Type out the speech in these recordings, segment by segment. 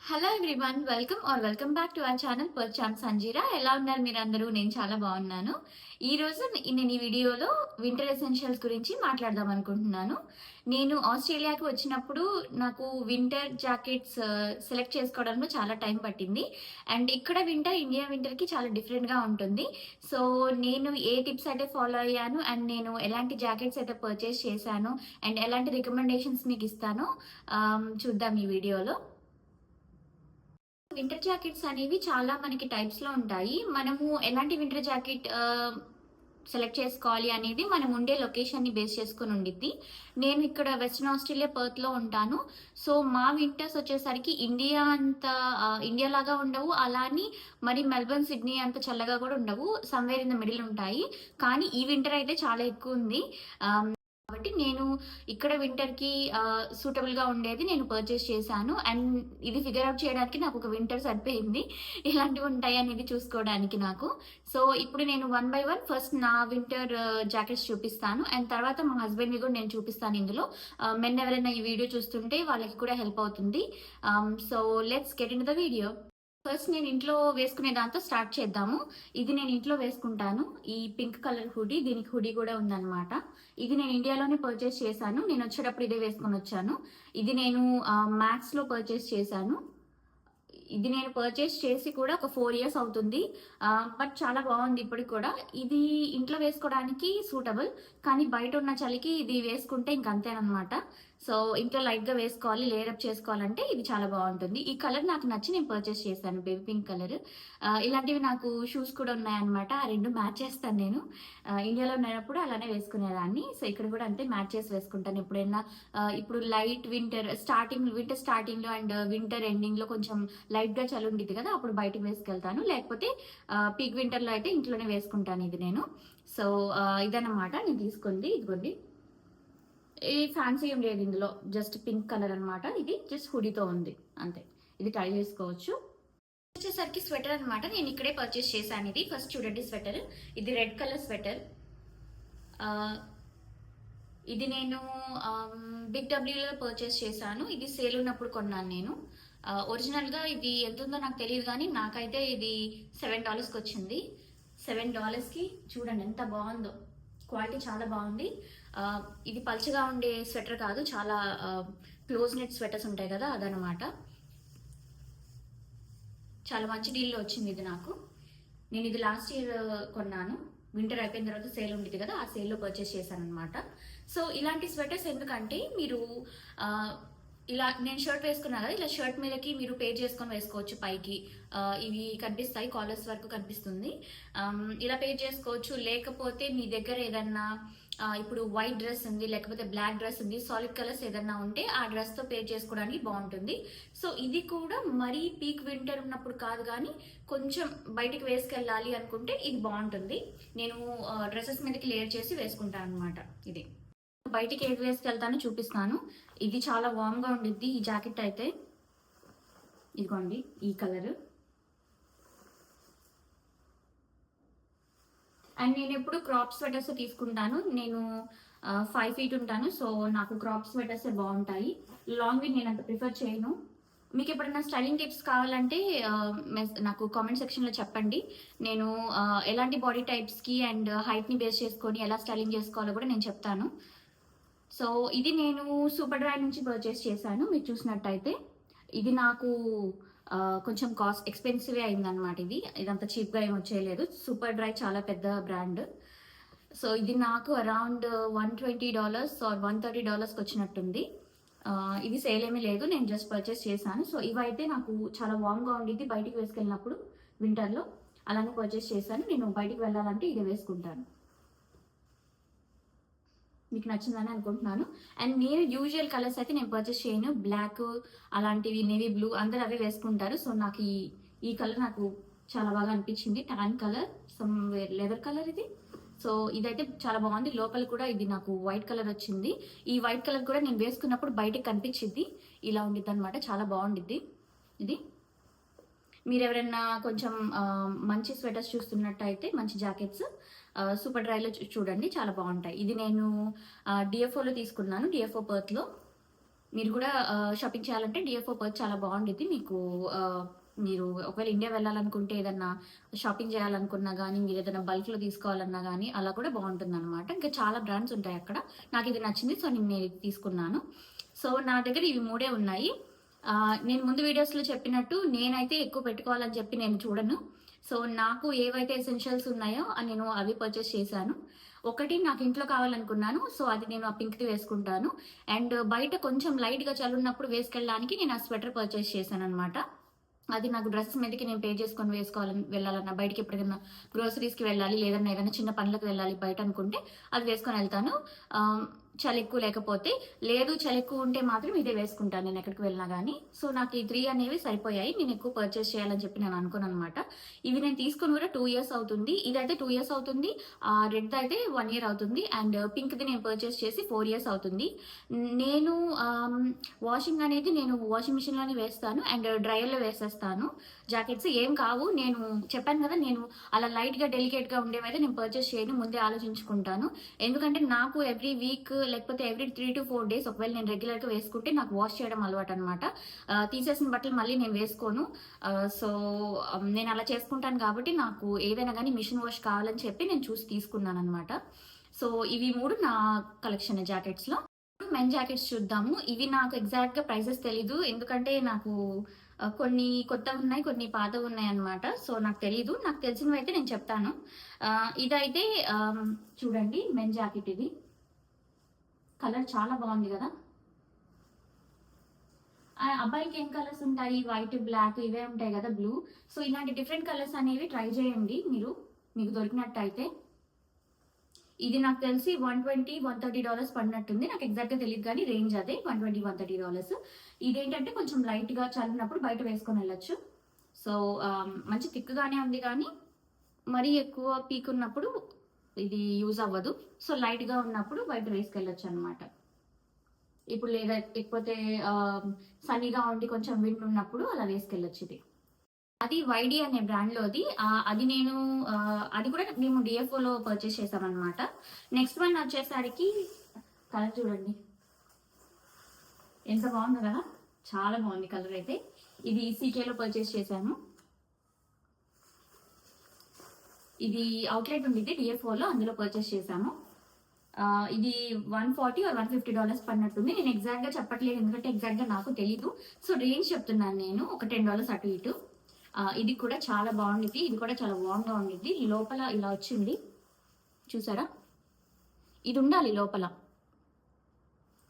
Hello everyone, welcome back to our channel పర్చాన్ సంజీరా. ఎలా ఉన్నారు మీరందరూ? నేను చాలా బాగున్నాను. ఈరోజు నేను ఈ వీడియోలో వింటర్ ఎసెన్షియల్స్ గురించి మాట్లాడదాం అనుకుంటున్నాను. నేను ఆస్ట్రేలియాకి వచ్చినప్పుడు నాకు వింటర్ జాకెట్స్ సెలెక్ట్ చేసుకోవడంలో చాలా టైం పట్టింది. అండ్ ఇక్కడ ఇండియా వింటర్కి చాలా డిఫరెంట్గా ఉంటుంది. సో నేను ఏ టిప్స్ అయితే ఫాలో అయ్యాను అండ్ నేను ఎలాంటి జాకెట్స్ అయితే పర్చేస్ చేశాను అండ్ ఎలాంటి రికమెండేషన్స్ మీకు ఇస్తానో చూద్దాం ఈ వీడియోలో. వింటర్ జాకెట్స్ అనేవి చాలా మనకి టైప్స్‌లో ఉంటాయి. మనము ఎలాంటి వింటర్ జాకెట్ సెలెక్ట్ చేసుకోవాలి అనేది మనం ఉండే లొకేషన్‌ని బేస్ చేసుకొని ఉండిద్ది. నేను ఇక్కడ వెస్టర్న్ ఆస్ట్రేలియా పర్త్‌లో ఉంటాను. సో మా వింటర్స్ వచ్చేసరికి ఇండియా లాగా ఉండవు. అలా అని మరి మెల్బర్న్, సిడ్నీ అంత చల్లగా కూడా ఉండవు. సమ్‌వేర్ ఇన్ ద మిడిల్ ఉంటాయి. కానీ ఈ వింటర్ అయితే చాలా ఎక్కువుంది. కాబట్టి నేను ఇక్కడ వింటర్‌కి సూటబుల్‌గా ఉండేది నేను పర్చేస్ చేశాను. అండ్ ఇది ఫిగర్ ఔట్ చేయడానికి నాకు ఒక వింటర్ సరిపోయింది. ఎలాంటివి ఉంటాయి అనేది చూసుకోవడానికి నాకు. సో ఇప్పుడు నేను వన్ బై వన్ ఫస్ట్ నా వింటర్ జాకెట్స్ చూపిస్తాను. అండ్ తర్వాత మా హస్బెండ్‌వి కూడా నేను చూపిస్తాను ఇందులో. మెన్ ఎవరైనా ఈ వీడియో చూస్తుంటే వాళ్ళకి కూడా హెల్ప్ అవుతుంది. So let's get into the video. First నేను ఇంట్లో వేసుకునే దాంతో స్టార్ట్ చేద్దాము. ఇది నేను ఇంట్లో వేసుకుంటాను. ఈ పింక్ కలర్ హుడీ, దీనికి హుడీ కూడా ఉందన్నమాట. ఇది నేను ఇండియాలోనే పర్చేస్ చేశాను. నేను వచ్చేటప్పుడు ఇదే వేసుకొని వచ్చాను. ఇది నేను మ్యాక్స్లో పర్చేస్ చేశాను. ఇది నేను పర్చేస్ చేసి కూడా ఒక 4 ఇయర్స్ అవుతుంది. బట్ చాలా బాగుంది ఇప్పటికి కూడా. ఇది ఇంట్లో వేసుకోవడానికి సూటబుల్, కానీ బయట ఉన్న చలికి ఇది వేసుకుంటే ఇంకంతేనమాట. సో ఇంట్లో లైట్గా వేసుకోవాలి, లేయరప్ చేసుకోవాలంటే ఇది చాలా బాగుంటుంది. ఈ కలర్ నాకు నచ్చి నేను పర్చేస్ చేశాను, బేబీ పింక్ కలర్. ఇలాంటివి నాకు షూస్ కూడా ఉన్నాయన్నమాట. ఆ రెండు మ్యాచ్ చేస్తాను నేను. ఇండియాలో ఉన్నప్పుడు అలానే వేసుకునేదాన్ని. సో ఇక్కడ కూడా అంతే మ్యాచ్ చేసి వేసుకుంటాను ఎప్పుడైనా. ఇప్పుడు లైట్ వింటర్ స్టార్టింగ్లో అండ్ వింటర్ ఎండింగ్లో కొంచెం లైట్గా చలి ఉండిద్ది కదా, అప్పుడు బయటకు వేసుకెళ్తాను. లేకపోతే పీక్ వింటర్లో అయితే ఇంట్లోనే వేసుకుంటాను ఇది నేను. సో ఇదన్నమాట నేను తీసుకుంది. ఇదిగోండి, ఈ ఫ్యాన్సీ ఏం లేదు ఇందులో, జస్ట్ పింక్ కలర్ అనమాట. ఇది జస్ట్ హుడీతో ఉంది అంతే. ఇది ట్రై చేసుకోవచ్చు. వచ్చేసరికి స్వెటర్ అనమాట. నేను ఇక్కడే పర్చేస్ చేశాను ఇది. ఫస్ట్ చూడండి స్వెటర్. ఇది రెడ్ కలర్ స్వెటర్. ఇది నేను బిగ్ డబ్ల్యూలో పర్చేస్ చేశాను. ఇది సేల్ ఉన్నప్పుడు కొన్నాను నేను. ఒరిజినల్గా ఇది ఎంత ఉందో నాకు తెలియదు, కానీ నాకైతే ఇది $7కి వచ్చింది. $7కి చూడండి ఎంత బాగుందో. క్వాలిటీ చాలా బాగుంది. ఇది పల్చగా ఉండే స్వెటర్ కాదు, చాలా క్లోజ్ నెట్ స్వెటర్స్ ఉంటాయి కదా, అదనమాట. చాలా మంచి డీల్లో వచ్చింది ఇది నాకు. నేను ఇది లాస్ట్ ఇయర్ కొన్నాను. వింటర్ అయిపోయిన తర్వాత సేల్ ఉండేది కదా, ఆ సేల్లో పర్చేస్ చేశాను అనమాట. సో ఇలాంటి స్వెటర్స్ ఎందుకంటే మీరు ఇలా నేను షర్ట్ వేసుకున్నా కదా, ఇలా షర్ట్ మీదకి మీరు పే చేసుకొని వేసుకోవచ్చు పైకి. ఇవి కనిపిస్తాయి, కాలర్స్ వరకు కనిపిస్తుంది. ఇలా పే చేసుకోవచ్చు. లేకపోతే మీ దగ్గర ఏదన్నా ఇప్పుడు వైట్ డ్రెస్ ఉంది, లేకపోతే బ్లాక్ డ్రెస్ ఉంది, సాలిడ్ కలర్స్ ఏదన్నా ఉంటే ఆ డ్రెస్తో పే చేసుకోవడానికి బాగుంటుంది. సో ఇది కూడా మరీ పీక్ వింటర్ ఉన్నప్పుడు కాదు, కానీ కొంచెం బయటికి వేసుకెళ్ళాలి అనుకుంటే ఇది బాగుంటుంది. నేను డ్రెస్సెస్ మీదకి లేయర్ చేసి వేసుకుంటాను అనమాట. ఇది బయటికి ఏది వేసుకెళ్తానో చూపిస్తాను. ఇది చాలా వామ్గా ఉండిద్ది ఈ జాకెట్ అయితే. ఇదిగోండి ఈ కలర్. అండ్ నేను ఎప్పుడు క్రాప్ స్వెటర్స్ తీసుకుంటాను. నేను 5 feet ఉంటాను. సో నాకు క్రాప్ స్వెటర్సే బాగుంటాయి. లాంగ్వి నేను అంత ప్రిఫర్ చేయను. మీకు ఎప్పుడైనా స్టైలింగ్ టిప్స్ కావాలంటే నాకు కామెంట్ సెక్షన్లో చెప్పండి. నేను ఎలాంటి బాడీ టైప్స్కి అండ్ హైట్ని బేస్ చేసుకొని ఎలా స్టైలింగ్ చేసుకోవాలో కూడా నేను చెప్తాను. సో ఇది నేను సూపర్ డ్రై నుంచి పర్చేస్ చేశాను. మీరు చూసినట్టయితే ఇది నాకు కొంచెం ఎక్స్పెన్సివ్ అయిందనమాట. ఇదంతా చీప్గా ఏమి వచ్చేయలేదు. సూపర్ డ్రై చాలా పెద్ద బ్రాండ్. సో ఇది నాకు అరౌండ్ $120 ఆర్ $130కి వచ్చినట్టుంది. ఇది సేల్ ఏమీ లేదు, నేను జస్ట్ పర్చేస్ చేశాను. సో ఇవైతే నాకు చాలా వామ్గా ఉండిద్ది బయటికి వేసుకెళ్ళినప్పుడు వింటర్లో. అలానే పర్చేస్ చేశాను. నేను బయటికి వెళ్ళాలంటే ఇది వేసుకుంటాను. మీకు నచ్చిందని అనుకుంటున్నాను. అండ్ నేను యూజువల్ కలర్స్ అయితే నేను పర్చేస్ చేయను. బ్లాక్ అలాంటివి, నేవీ బ్లూ అందరూ అవే వేసుకుంటారు. సో నాకు ఈ కలర్ నాకు చాలా బాగా అనిపించింది. Tan colour, some leather colour ఇది. సో ఇదైతే చాలా బాగుంది. లోపల కూడా ఇది నాకు వైట్ కలర్ వచ్చింది. ఈ వైట్ కలర్ కూడా నేను వేసుకున్నప్పుడు బయటకు కనిపించింది. ఇలా ఉండిద్ది అనమాట. చాలా బాగుండిద్ది ఇది. మీరు ఎవరైనా కొంచెం మంచి స్వెటర్స్ చూస్తున్నట్టయితే, మంచి జాకెట్స్ సూపర్ డ్రైలో చూడండి, చాలా బాగుంటాయి. ఇది నేను డిఎఫ్ఓలో తీసుకున్నాను, డిఎఫ్ఓ పర్త్లో. మీరు కూడా షాపింగ్ చేయాలంటే డిఎఫ్ఓ పర్చ్ చాలా బాగుండిద్ది మీకు. మీరు ఒకవేళ ఇండియా వెళ్ళాలనుకుంటే ఏదన్నా షాపింగ్ చేయాలనుకున్నా కానీ, మీరు ఏదైనా బల్క్లో తీసుకోవాలన్నా కానీ అలా కూడా బాగుంటుంది అనమాట. ఇంకా చాలా బ్రాండ్స్ ఉంటాయి అక్కడ. నాకు ఇది నచ్చింది, సో నేను ఇది తీసుకున్నాను. సో నా దగ్గర ఇవి మూడే ఉన్నాయి. నేను ముందు వీడియోస్లో చెప్పినట్టు నేనైతే ఎక్కువ పెట్టుకోవాలని చెప్పి నేను చూడను. సో నాకు ఏవైతే ఎసెన్షియల్స్ ఉన్నాయో నేను అవి పర్చేస్ చేశాను. ఒకటి నాకు ఇంట్లో కావాలనుకున్నాను, సో అది నేను ఆ పింక్ది వేసుకుంటాను. అండ్ బయట కొంచెం లైట్గా చల్లున్నప్పుడు వేసుకెళ్ళడానికి నేను ఆ స్వెటర్ పర్చేస్ చేశాను అనమాట. అది నాకు డ్రెస్ మీదకి నేను పే చేసుకొని వేసుకోవాలని వెళ్ళాలన్నా, బయటికి ఎప్పటికైనా గ్రోసరీస్కి వెళ్ళాలి, లేదన్నా ఏదైనా చిన్న పనులకు వెళ్ళాలి బయట అనుకుంటే అది వేసుకొని వెళ్తాను. చలి ఎక్కువ లేకపోతే, లేదు చలి ఎక్కువ ఉంటే మాత్రం ఇదే వేసుకుంటాను నేను ఎక్కడికి వెళ్ళినా కానీ. సో నాకు ఈ 3 అనేవి సరిపోయాయి. నేను ఎక్కువ పర్చేస్ చేయాలని చెప్పి నేను అనుకున్నాను అనమాట. ఇవి నేను తీసుకుని కూడా 2 ఇయర్స్ అవుతుంది. ఇదైతే 2 ఇయర్స్ అవుతుంది, రెడ్ అయితే 1 ఇయర్ అవుతుంది, అండ్ పింక్ది నేను పర్చేస్ చేసి 4 ఇయర్స్ అవుతుంది. నేను వాషింగ్ అనేది నేను వాషింగ్ మిషన్లోనే వేస్తాను అండ్ డ్రైయర్లో వేసేస్తాను. జాకెట్స్ ఏం కావు, నేను చెప్పాను కదా, నేను అలా లైట్గా డెలికేట్గా ఉండేవైతే నేను పర్చేస్ చేయను, ముందే ఆలోచించుకుంటాను. ఎందుకంటే నాకు ఎవ్రీ వీక్ లేకపోతే ఎవ్రీ 3 to 4 డేస్ ఒకవేళ నేను రెగ్యులర్గా వేసుకుంటే నాకు వాష్ చేయడం అలవాటు అనమాట. తీసేసిన బట్టలు మళ్ళీ నేను వేసుకోను. సో నేను అలా చేసుకుంటాను కాబట్టి నాకు ఏదైనా కానీ మిషన్ వాష్ కావాలని చెప్పి నేను చూసి తీసుకున్నాను అనమాట. సో ఇవి 3 నా కలెక్షన్ జాకెట్స్లో. మెన్ జాకెట్స్ చూద్దాము. ఇవి నాకు ఎగ్జాక్ట్గా ప్రైసెస్ తెలీదు, ఎందుకంటే నాకు కొన్ని కొత్తవి ఉన్నాయి, కొన్ని పాతవి ఉన్నాయి అనమాట. సో నాకు తెలీదు, నాకు తెలిసినవి అయితే నేను చెప్తాను. ఇదైతే చూడండి, మెన్ జాకెట్. ఇది కలర్ చాలా బాగుంది కదా. అబ్బాయికి ఏం కలర్స్ ఉంటాయి, వైట్, బ్లాక్ ఇవే ఉంటాయి కదా, బ్లూ. సో ఇలాంటి డిఫరెంట్ కలర్స్ అనేవి ట్రై చేయండి మీరు, మీకు దొరికినట్టయితే. ఇది నాకు తెలిసి $120-130 పడినట్టుంది, నాకు ఎగ్జాక్ట్గా తెలియదు కానీ రేంజ్ అదే $120-130. ఇదేంటంటే కొంచెం లైట్గా చల్లినప్పుడు బయట వేసుకొని వెళ్ళొచ్చు. సో మంచి థిక్గానే ఉంది కానీ మరీ ఎక్కువ పీక్ ఉన్నప్పుడు ఇది యూజ్ అవ్వదు. సో లైట్గా ఉన్నప్పుడు బయట వేసుకెళ్ళొచ్చు అనమాట. ఇప్పుడు లేకపోతే సన్నీగా ఉండి కొంచెం విండ్ ఉన్నప్పుడు అలా వేసుకెళ్ళొచ్చు. ఇది అది వైడి అనే బ్రాండ్లోది. అది నేను అది కూడా మేము డిఎఫ్ఓలో పర్చేస్ చేసామన్నమాట. నెక్స్ట్ వన్ వచ్చేసరికి కలర్ చూడండి ఎంత బాగుంది కదా, చాలా బాగుంది కలర్ అయితే. ఇది సీకేలో పర్చేస్ చేశాను. ఇది అవుట్లెట్ ఉండిద్ది డిఎఫ్ఓలో, అందులో పర్చేస్ చేశాము. ఇది $140 or $150 పడినట్టుంది. నేను ఎగ్జాక్ట్గా చెప్పట్లేదు, ఎందుకంటే ఎగ్జాక్ట్గా నాకు తెలీదు. సో రేంజ్ చెప్తున్నాను నేను, ఒక $10 అటు ఇటు. ఇది కూడా చాలా బాగుండిద్ది, ఇది కూడా చాలా వామ్గా ఉండిద్ది. లోపల ఇలా వచ్చింది చూసారా, ఇది ఉండాలి లోపల.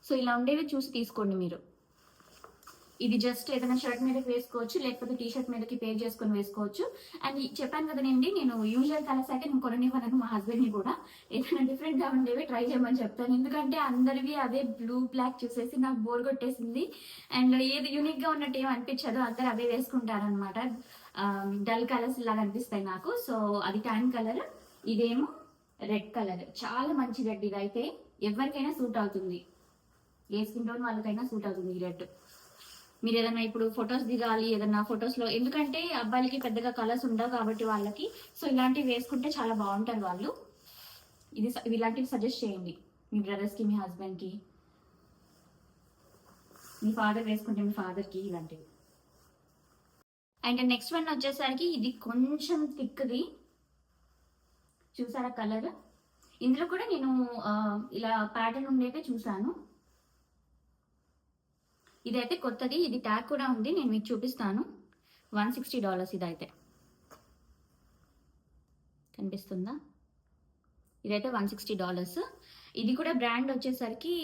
సో ఇలా ఉండేవి చూసి తీసుకోండి మీరు. ఇది జస్ట్ ఏదైనా షర్ట్ మీదకి వేసుకోవచ్చు, లేకపోతే టీ షర్ట్ మీదకి పేర్ చేసుకొని వేసుకోవచ్చు. అండ్ చెప్పాను కదండి, నేను యూజువల్ కలర్స్ అయితే నేను కొననివ్వను మా హస్బెండ్ని కూడా. ఏదైనా డిఫరెంట్గా ఉండేవి ట్రై చేయమని చెప్తాను, ఎందుకంటే అందరివి అవే బ్లూ బ్లాక్ చూసేసి నాకు బోర్ కొట్టేసింది. అండ్ ఏది యూనిక్గా ఉన్నట్టు ఏం అనిపించదు, అందరు అవే వేసుకుంటారనమాట. డల్ కలర్స్ ఇలా అనిపిస్తాయి నాకు. సో అది ట్యాన్ కలర్, ఇదేమో రెడ్ కలర్. చాలా మంచి రెడ్, ఇదైతే ఎవరికైనా సూట్ అవుతుంది, ఏ స్కిన్ టోన్ వాళ్ళకైనా సూట్ అవుతుంది ఈ రెడ్. మీరు ఏదైనా ఇప్పుడు ఫొటోస్ దిగాలి, ఏదైనా ఫొటోస్లో, ఎందుకంటే అబ్బాయిలకి పెద్దగా కలర్స్ ఉండవు కాబట్టి వాళ్ళకి, సో ఇలాంటివి వేసుకుంటే చాలా బాగుంటారు వాళ్ళు. ఇలాంటివి సజెస్ట్ చేయండి మీ బ్రదర్స్కి, మీ హస్బెండ్కి, మీ ఫాదర్ వేసుకుంటే మీ ఫాదర్కి, ఇలాంటివి. అండ్ నెక్స్ట్ వన్ వచ్చేసరికి ఇది కొంచెం థిక్ది, చూసారా కలర్. ఇందులో కూడా నేను ఇలా ప్యాటర్న్ ఉండేదే చూసాను. ఇదైతే కొత్తది, ఇది ట్యాగ్ కూడా ఉంది, నేను మీకు చూపిస్తాను. $160 ఇదైతే, కనిపిస్తుందా, ఇదైతే $160. ఇది కూడా బ్రాండ్ వచ్చేసరికి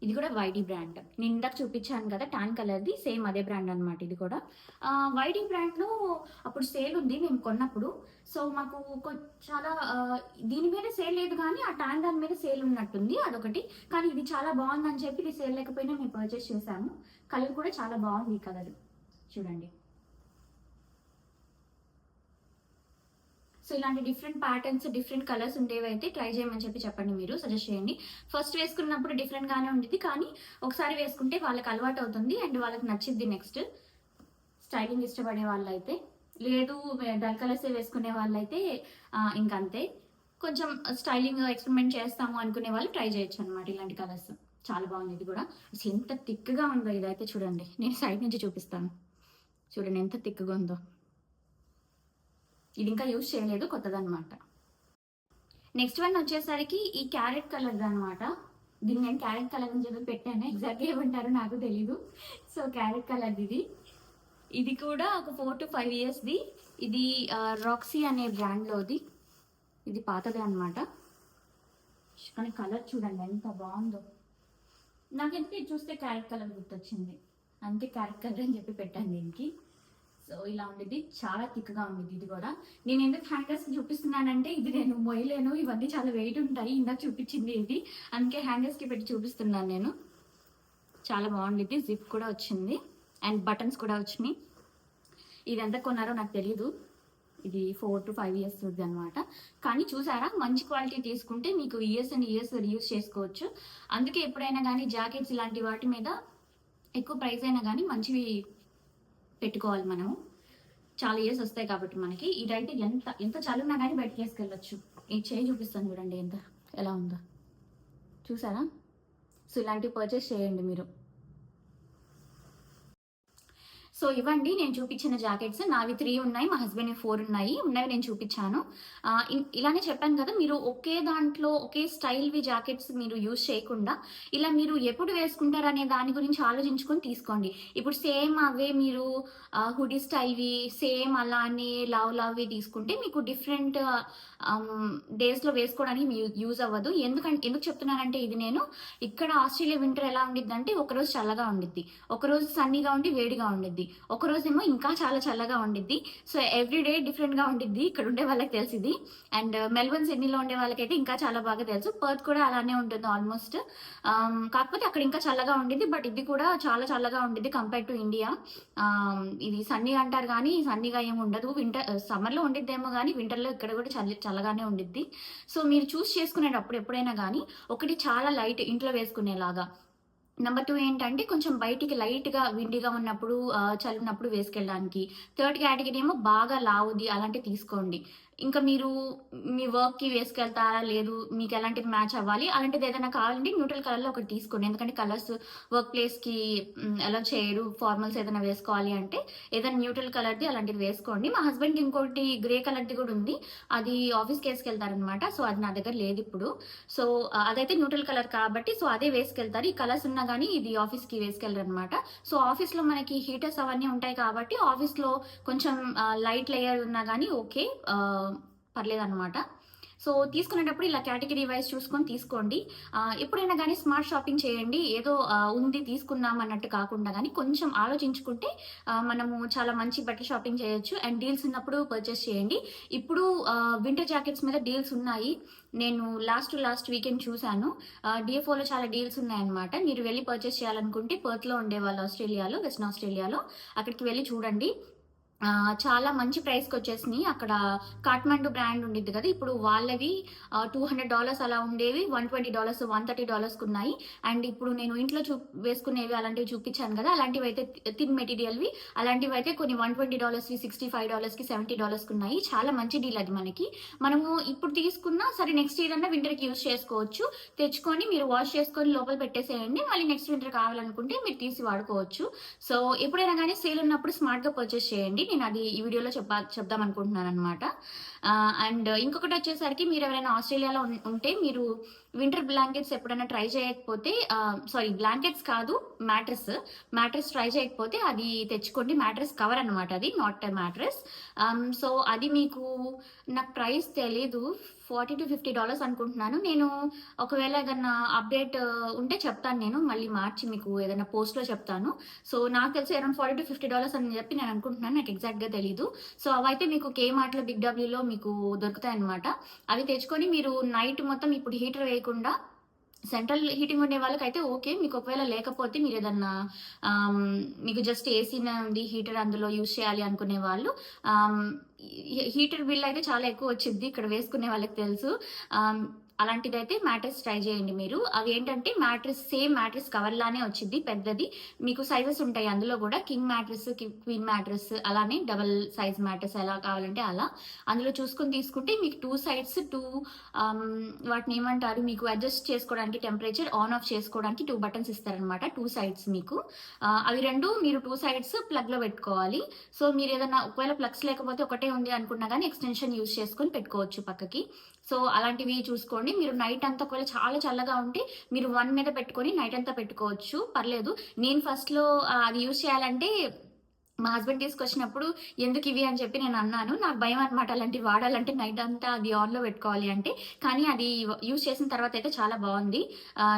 ఇది కూడా వైడి బ్రాండ్. నేను ఇందాక చూపించాను కదా ట్యాన్ కలర్ది, సేమ్ అదే బ్రాండ్ అనమాట ఇది కూడా. వైడి బ్రాండ్లో అప్పుడు సేల్ ఉంది మేము కొన్నప్పుడు. సో మాకు చాలా దీని మీద సేల్ లేదు కానీ ఆ ట్యాన్ దాని మీద సేల్ ఉన్నట్టుంది, అదొకటి. కానీ ఇది చాలా బాగుందని చెప్పి ఇది సేల్ లేకపోయినా మేము పర్చేస్ చేసాము. కలర్ కూడా చాలా బాగుంది ఈ కలర్, చూడండి. సో ఇలాంటి డిఫరెంట్ ప్యాటర్న్స్, డిఫరెంట్ కలర్స్ ఉండేవి అయితే ట్రై చేయమని చెప్పండి, మీరు సజెస్ట్ చేయండి. ఫస్ట్ వేసుకున్నప్పుడు డిఫరెంట్గానే ఉంటుంది, కానీ ఒకసారి వేసుకుంటే వాళ్ళకి అలవాటు అవుతుంది అండ్ వాళ్ళకి నచ్చిద్ది. నెక్స్ట్ స్టైలింగ్ ఇష్టపడే వాళ్ళైతే, లేదు డల్ కలర్స్ వేసుకునే వాళ్ళైతే ఇంకంతే. కొంచెం స్టైలింగ్ ఎక్స్పెరిమెంట్ చేస్తాము అనుకునే వాళ్ళు ట్రై చేయొచ్చు అనమాట ఇలాంటి కలర్స్. చాలా బాగుంది ఇది కూడా. అసలు ఎంత థిక్‌గా ఉందో ఇదైతే చూడండి. నేను సైడ్ నుంచి చూపిస్తాను. చూడండి ఎంత థిక్‌గా ఉందో. ఇది ఇంకా యూజ్ చేయలేదు, కొత్తదనమాట. నెక్స్ట్ వన్ వచ్చేసరికి ఈ క్యారెట్ కలర్‌ది అనమాట. దీన్ని నేను క్యారెట్ కలర్ అని చెప్పి పెట్టాను. ఎగ్జాక్ట్‌గా ఏమంటారో నాకు తెలీదు. సో, క్యారెట్ కలర్‌ది ఇది. ఇది కూడా ఒక 4 to 5 ఇయర్స్‌ది. ఇది రాక్సీ అనే బ్రాండ్‌లోది. ఇది పాతదే అనమాట. కానీ కలర్ చూడండి ఎంత బాగుందో. నాకెందుకు ఇది చూస్తే క్యారెట్ కలర్ గుర్తొచ్చింది. అందుకే క్యారెట్ కలర్ అని చెప్పి పెట్టాను దీనికి. సో ఇలా ఉండేది, చాలా థిక్గా ఉండేది ఇది కూడా. నేను ఎందుకు హ్యాంగర్స్ చూపిస్తున్నానంటే ఇది నేను మొయ్యలేను, ఇవన్నీ చాలా వెయిట్ ఉంటాయి. ఇందాక చూపించింది ఇది, అందుకే హ్యాంగర్స్కి పెట్టి చూపిస్తున్నాను నేను. చాలా బాగుండేది, జిప్ కూడా వచ్చింది అండ్ బటన్స్ కూడా వచ్చినాయి. ఇది ఎంత కొన్నారో నాకు తెలీదు. ఇది 4 to 5 ఇయర్స్ ఉంది అనమాట. కానీ చూసారా, మంచి క్వాలిటీ తీసుకుంటే మీకు ఇయర్స్ అండ్ ఇయర్స్ యూస్ చేసుకోవచ్చు. అందుకే ఎప్పుడైనా కానీ జాకెట్స్ ఇలాంటి వాటి మీద ఎక్కువ ప్రైస్ అయినా కానీ మంచివి పెట్టుకోవాలి మనము. చాలా ఇయర్స్ వస్తాయి కాబట్టి మనకి. ఇదైతే ఎంత ఎంత చల్లున్నా కానీ బయటకి వేసుకెళ్ళొచ్చు. ఈ చేయి చూపిస్తాను చూడండి ఎంత ఎలా ఉందో, చూసారా? సో ఇలాంటివి పర్చేస్ చేయండి మీరు. సో ఇవ్వండి నేను చూపించిన జాకెట్స్. నావి 3 ఉన్నాయి, మా హస్బెండ్ 4 ఉన్నాయి. ఉన్నవి నేను చూపించాను. ఇలానే చెప్పాను కదా, మీరు ఒకే దాంట్లో ఒకే స్టైల్వి జాకెట్స్ మీరు యూజ్ చేయకుండా ఇలా మీరు ఎప్పుడు వేసుకుంటారు అనే దాని గురించి ఆలోచించుకొని తీసుకోండి. ఇప్పుడు సేమ్ అవే మీరు హుడీ స్టైల్వి సేమ్ అలానే లావ్వి తీసుకుంటే మీకు డిఫరెంట్ డేస్లో వేసుకోవడానికి యూజ్ అవ్వదు. ఎందుకు చెప్తున్నానంటే, ఇది నేను ఇక్కడ ఆస్ట్రేలియా వింటర్ ఎలా ఉండిద్ది అంటే, ఒకరోజు చల్లగా ఉండిద్ది, ఒకరోజు సన్నీగా ఉండి వేడిగా ఉండిద్ది, ఒకరోజేమో ఇంకా చాలా చల్లగా ఉండిద్ది. సో ఎవ్రీడే డిఫరెంట్గా ఉండిద్ది. ఇక్కడ ఉండే వాళ్ళకి తెలిసింది. అండ్ మెల్బర్న్ సిడ్నీలో ఉండే వాళ్ళకైతే ఇంకా చాలా బాగా తెలుసు. పర్త్ కూడా అలానే ఉంటుంది ఆల్మోస్ట్. కాకపోతే అక్కడ ఇంకా చల్లగా ఉండిద్ది, బట్ ఇది కూడా చాలా చల్లగా ఉండిద్ది కంపేర్ టు ఇండియా. ఇది సన్నీ అంటారు కానీ సన్నీగా ఏమి ఉండదు. సమ్మర్లో ఉండిద్దేమో కానీ వింటర్లో ఇక్కడ కూడా చల్లగానే ఉండిద్ది. సో మీరు చూస్ చేసుకునేటప్పుడు ఎప్పుడైనా కానీ ఒకటి చాలా లైట్ ఇంట్లో వేసుకునేలాగా, నెంబర్ 2 ఏంటంటే కొంచెం బయటికి లైట్గా విండిగా ఉన్నప్పుడు చల్లినప్పుడు వేసుకెళ్ళడానికి. థర్డ్ కేటగిరీ ఏమో బాగా లావుది అలాంటివి తీసుకోండి. ఇంకా మీరు మీ వర్క్కి వేసుకెళ్తారా లేదు, మీకు ఎలాంటిది మ్యాచ్ అవ్వాలి అలాంటిది ఏదైనా కావాలంటే న్యూట్రల్ కలర్లో ఒకటి తీసుకోండి. ఎందుకంటే కలర్స్ వర్క్ ప్లేస్కి ఎలా చేయరు. ఫార్మల్స్ ఏదైనా వేసుకోవాలి అంటే ఏదైనా న్యూట్రల్ కలర్ది అలాంటిది వేసుకోండి. మా హస్బెండ్కి ఇంకోటి గ్రే కలర్ది కూడా ఉంది, అది ఆఫీస్కి వేసుకెళ్తారనమాట. సో అది నా దగ్గర లేదు ఇప్పుడు. సో అదైతే న్యూట్రల్ కలర్ కాబట్టి సో అదే వేసుకెళ్తారు. ఈ కలర్స్ ఉన్నా కానీ ఇది ఆఫీస్కి వేసుకెళ్ళరు అనమాట. సో ఆఫీస్లో మనకి హీటర్స్ అవన్నీ ఉంటాయి కాబట్టి ఆఫీస్లో కొంచెం లైట్ లేయర్ ఉన్నా కానీ ఓకే, పర్లేదన్నమాట. సో తీసుకునేటప్పుడు ఇలా కేటగిరీ వైజ్ చూసుకొని తీసుకోండి. ఎప్పుడైనా కానీ స్మార్ట్ షాపింగ్ చేయండి. ఏదో ఉంది తీసుకుందాం అన్నట్టు కాకుండా కానీ కొంచెం ఆలోచించుకుంటే మనము చాలా మంచి బట్టల షాపింగ్ చేయొచ్చు. అండ్ డీల్స్ ఉన్నప్పుడు పర్చేస్ చేయండి. ఇప్పుడు వింటర్ జాకెట్స్ మీద డీల్స్ ఉన్నాయి. నేను లాస్ట్ వీకెండ్ చూశాను. డిఎఫ్ఓలో చాలా డీల్స్ ఉన్నాయన్నమాట. మీరు వెళ్ళి పర్చేస్ చేయాలనుకుంటే పర్త్లో ఉండేవాళ్ళు ఆస్ట్రేలియాలో, వెస్ట్రన్ ఆస్ట్రేలియాలో, అక్కడికి వెళ్ళి చూడండి. చాలా మంచి ప్రైస్కి వచ్చేసినాయి. అక్కడ కాట్మండు బ్రాండ్ ఉండిద్ది కదా, ఇప్పుడు వాళ్ళవి $200 అలా ఉండేవి $120 $130 ఉన్నాయి. అండ్ ఇప్పుడు నేను ఇంట్లో వేసుకునేవి అలాంటివి చూపించాను కదా, అలాంటివి అయితే థిన్ మెటీరియల్వి, అలాంటివి అయితే కొన్ని $120 $65 $70 ఉన్నాయి. చాలా మంచి డీల్ అది. మనము ఇప్పుడు తీసుకున్నా సరే నెక్స్ట్ ఇయర్ అన్నా వింటర్కి యూజ్ చేసుకోవచ్చు. తెచ్చుకొని మీరు వాష్ చేసుకొని లోపల పెట్టేసేయండి. మళ్ళీ నెక్స్ట్ వింటర్ కావాలనుకుంటే మీరు తీసి వాడుకోవచ్చు. సో ఎప్పుడైనా కానీ సేల్ ఉన్నప్పుడు స్మార్ట్గా పర్చేస్ చేయండి. నేను అది ఈ వీడియోలో చెప్దాం అనుకుంటున్నాను అనమాట. అండ్ ఇంకొకటి వచ్చేసరికి, మీరు ఎవరైనా ఆస్ట్రేలియాలో ఉంటే మీరు వింటర్ బ్లాంకెట్స్ ఎప్పుడైనా ట్రై చేయకపోతే, బ్లాంకెట్స్ కాదు, మ్యాట్రెస్ ట్రై చేయకపోతే అది తెచ్చుకోండి. మ్యాట్రెస్ కవర్ అనమాట, అది నాట్ మ్యాట్రెస్. సో అది మీకు, నాకు ప్రైస్ తెలీదు, $40 to $50 అనుకుంటున్నాను. నేను ఒకవేళ ఏదన్నా అప్డేట్ ఉంటే చెప్తాను, నేను మళ్ళీ మార్చి మీకు ఏదైనా పోస్ట్లో చెప్తాను. సో నాకు తెలిసి అరౌండ్ $40 to $50 అని చెప్పి నేను అనుకుంటున్నాను, నాకు ఎగ్జాక్ట్గా తెలీదు. సో అవైతే మీకు కేమార్ట్లో బిగ్ డబ్ల్యూలో మీకు దొరుకుతాయి అనమాట. అవి తెచ్చుకొని మీరు నైట్ మొత్తం, ఇప్పుడు హీటర్ వేయకుండా సెంట్రల్ హీటింగ్ ఉండే వాళ్ళకైతే ఓకే. మీకు ఒకవేళ లేకపోతే మీరు ఏదన్నా మీకు జస్ట్ ఏసీనే ఉంది, హీటర్ అందులో యూజ్ చేయాలి అనుకునే వాళ్ళు, హీటర్ బిల్ అయితే చాలా ఎక్కువ వచ్చింది ఇక్కడ వేసుకునే వాళ్ళకి తెలుసు. అలాంటిదైతే మ్యాట్రెస్ ట్రై చేయండి మీరు. అవి ఏంటంటే సేమ్ మ్యాట్రెస్ కవర్‌లానే వచ్చిద్ది పెద్దది. మీకు సైజెస్ ఉంటాయి అందులో గూడా కింగ్ మ్యాట్రెస్, క్వీన్ మ్యాట్రెస్ అలానే డబుల్ సైజ్ మ్యాట్రెస్ ఎలా కావాలంటే అలా. అందులో చూసుకొని తీసుకుంటే మీకు 2 సైడ్స్ ఆహ్, వాటినేమంటారు మీకు అడ్జస్ట్ చేసుకోవడానికి టెంపరేచర్ ఆన్ ఆఫ్ చేసుకోవడానికి 2 బటన్స్ ఇస్తారనమాట. 2 సైడ్స్ మీకు. అవి 2 మీరు 2 సైడ్స్ ప్లగ్‌లో పెట్టుకోవాలి. సో, మీరేదన్నా ఒకవేళ ప్లగ్స్ లేకపోతే ఒకటే ఉంది అనుకున్నా గానీ ఎక్స్‌టెన్షన్ యూజ్ చేసుకొని పెట్టుకోవచ్చు పక్కకి. సో, అలాంటివి చూసుకోండి. మీరు నైట్ అంతా ఒకవేళ చాలా చల్లగా ఉంటే మీరు 1 మీద పెట్టుకొని నైట్ అంతా పెట్టుకోవచ్చు. పర్లేదు. నేను ఫస్ట్‌లో అది యూజ్ చేయాలంటే మా హస్బెండ్ తీసుకొచ్చినప్పుడు ఎందుకివి అని చెప్పి నేనన్నాను. నాకు భయమనమాట అలాంటివి వాడాలంటే నైట్ అంతా అది ఆన్‌లో పెట్టుకోవాలి అంటే. కానీ అది యూజ్ చేసిన తర్వాతయితే చాలా బావుంది.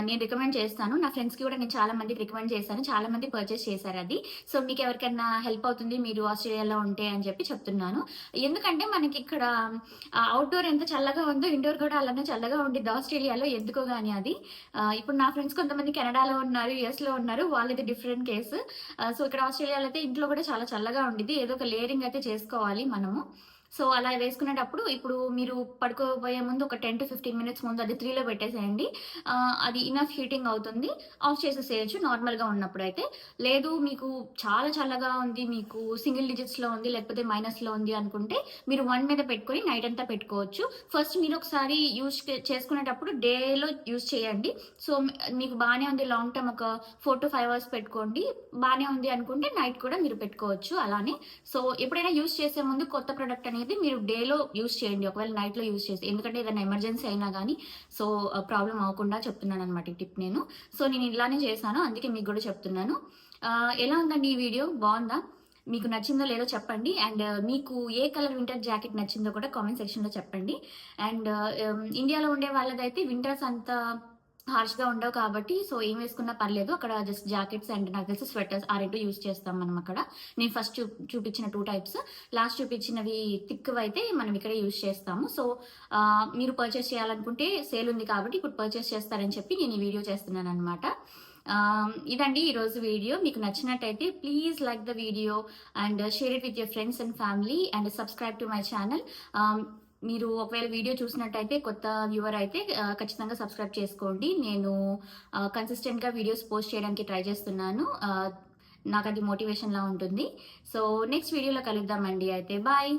నేను రికమెండ్ చేస్తాను. నా ఫ్రెండ్స్‌కి కూడా నేను చాలా మందికి రికమెండ్ చేశాను. చాలా మంది పర్చేస్ చేశారది. సో, మీకెవరికైనా హెల్ప్ అవుతుంది మీరు ఆస్ట్రేలియాలో ఉంటే అని చెప్పి చెప్తున్నాను. ఎందుకంటే మనకిక్కడ ఔట్‌డోర్ ఎంత చల్లగా ఉందో ఇండోర్ కూడా అలానే చల్లగా ఉండిద్ది ఆస్ట్రేలియాలో ఎందుకో గాని అది. ఇప్పుడు నా ఫ్రెండ్స్ కొంతమంది కెనడాలో ఉన్నారు, యూఎస్‌లో ఉన్నారు. వాళ్ళది డిఫరెంట్ కేస్. సో, ఇక్కడ ఆస్ట్రేలియాలో అయితే ఇంట్లో కూడా చాలా చల్లగా ఉండిద్ది. ఏదో ఒక లేయరింగ్ అయితే చేసుకోవాలి మనము. సో, అలా వేసుకునేటప్పుడు ఇప్పుడు మీరు పడుకోబోయే ముందు ఒక 10-15 మినిట్స్ ముందు అది 3లో పెట్టేసేయండి. అది ఇనఫ్ హీటింగ్ అవుతుంది. ఆఫ్ చేసేసేయొచ్చు నార్మల్‌గా ఉన్నప్పుడైతే. లేదు మీకు చాలా చల్లగా ఉంది, మీకు సింగిల్ డిజిట్స్‌లో ఉంది, లేకపోతే మైనస్‌లో ఉంది అనుకుంటే మీరు 1 మీద పెట్టుకొని నైట్ అంతా పెట్టుకోవచ్చు. ఫస్ట్ మీరు ఒకసారి చేసుకునేటప్పుడు డేలో యూజ్ చేయండి. సో, మీకు బానే ఉంది లాంగ్ టర్మ్ ఒక 4-5 అవర్స్ పెట్టుకోండి. బానే ఉంది అనుకుంటే నైట్ కూడా మీరు పెట్టుకోవచ్చు అలానే. సో, ఎప్పుడైనా యూజ్ చేసే ముందు కొత్త ప్రొడక్ట్ అనేది మీరు డేలో యూజ్ చేయండి. ఒకవేళ నైట్‌లో యూజ్ చేస్తే. ఎందుకంటే ఏదైనా ఎమర్జెన్సీ అయినా గానీ సో, ప్రాబ్లమ్ అవ్వకుండా చెప్తున్నాననమాట ఈ టిప్ నేను. సో, నేను ఇలానే చేశాను. అందుకే మీకు గూడా చెప్తున్నాను. ఎలా ఉందండి ఈ వీడియో? బావుందా? మీకు నచ్చిందో లేదో చెప్పండి. అండ్ మీకు ఏ కలర్ వింటర్ జాకెట్ నచ్చిందో కూడా కామెంట్ సెక్షన్‌లో చెప్పండి. అండ్ ఇండియాలో ఉండే వాళ్ళదైతే వింటర్స్ అంత హార్ష్‌గా ఉండవు కాబట్టి సో, ఏం వేసుకున్నా పర్లేదు. అక్కడ జస్ట్ జాకెట్స్ అండ్ నాకు తెలిసి స్వెటర్స్ ఆ 2 యూజ్ చేస్తాం మనం అక్కడ. నేను ఫస్ట్ చూపించిన 2 టైప్స్. లాస్ట్ చూపించినవి థిక్‌వయితే మనం ఇక్కడే యూజ్ చేస్తాము. సో, మీరు పర్చేస్ చేయాలనుకుంటే సేల్ ఉంది కాబట్టి ఇప్పుడు పర్చేస్ చేస్తారని చెప్పి నేను ఈ వీడియో చేస్తున్నాననమాట. ఇదండి ఈరోజు వీడియో. మీకు నచ్చినట్టయితే please like the video and share it with your friends and family and subscribe to my channel. మీరు ఒకవేళ వీడియో చూసినట్టయితే కొత్త వ్యూవర్ అయితే ఖచ్చితంగా సబ్స్క్రైబ్ చేసుకోండి. నేను కన్సిస్టెంట్‌గా వీడియోస్ పోస్ట్ చేయడానికి ట్రై చేస్తున్నాను. నాకది మోటివేషన్‌లా ఉంటుంది. సో, నెక్స్ట్ వీడియోలో కలుద్దామండి అయితే. బాయ్.